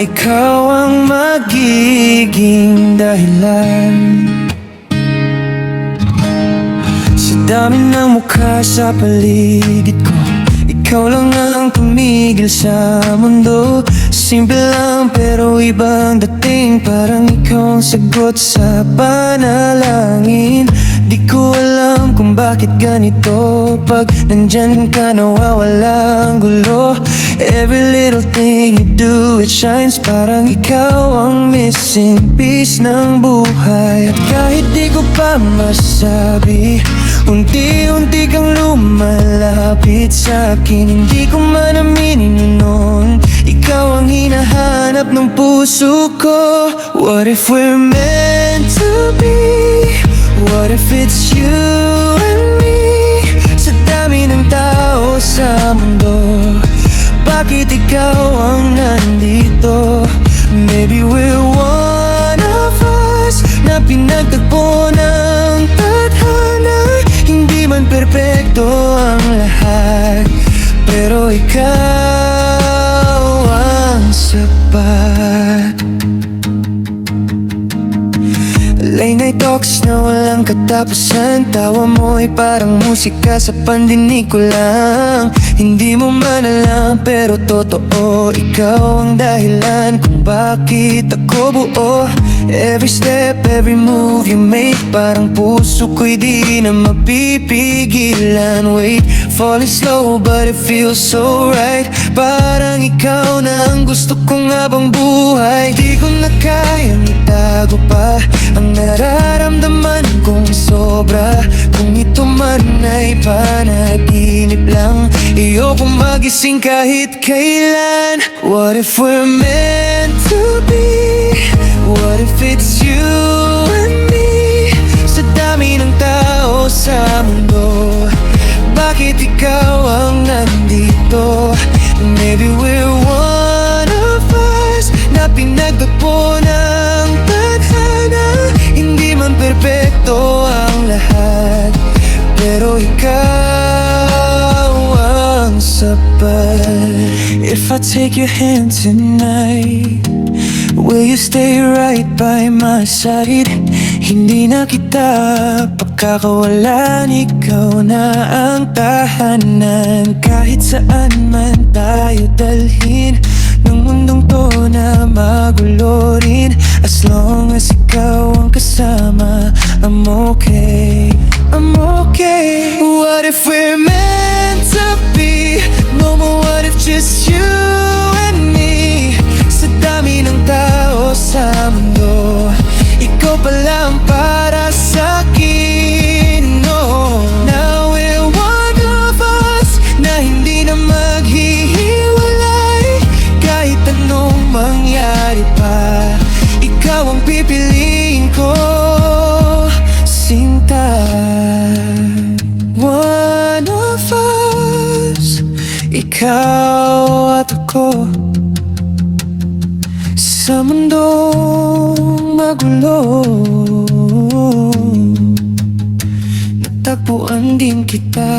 ikaw ang magiging dahilan. Sa dami ng mukha sa paligid ko, ikaw lang ang tumigil sa mundo. Simple lang pero ibang dating, parang ikaw ang sagot sa panalangin. Di ko alam kung bakit ganito, pag nandyan ka nawawala ang gulo. Every little thing you do, it shines, parang ikaw ang missing piece ng buhay. At kahit di ko pa masabi, unti-unti kang lumalapit sa akin. Hindi ko man aminin noon, ikaw ang hinahanap ng puso ko. What if we're meant to be? What if it's you and me? Sa dami ng tao sa mundo, bakit ikaw ang nandito? Maybe we're one of us na pinagtagpo ng tadhana. Hindi man perpekto ang lahat, pero ikaw ang sapat. Late night talks na walang katapusan, tawa mo ay parang musika sa pandinig ko lang. Hindi mo man alam pero totoo, ikaw ang dahilan kung bakit ako buo. Every step, every move you make, parang puso ko'y di na mapipigilan. Wait, falling slow but it feels so right, parang ikaw na ang gusto kong habang buhay. Di ko na kayang itago pa ang nararamdaman kong sobra. Kung ito man ay panaginip lang, ayokong magising kahit kailan. What if we're meant to be? What if it's you and me? Sa dami ng tao sa mundo, bakit ikaw ang nandito? Maybe we're one of us na pinagtagpo ng tadhana. Hindi man perpekto ang lahat, pero ikaw ang sapat. If I take your hand tonight, will you stay right by my side? Hindi na kita pagkakawalan, ikaw na ang tahanan. Kahit saan man tayo dalhin ng mundong to na magulo rin, as long as ikaw ang kasama, I'm okay, I'm okay. What if we're meant to be? No more what if, just you and me. Sa dami ng tao sa mundo, ikaw pala ang para sa'kin, no. Now we're one of us na hindi na maghihiwalay. Kahit anong mangyari pa, ikaw ang pipiliin ko, sinta. One of us, ikaw at ako, sa mundong magulo, natagpuan din kita.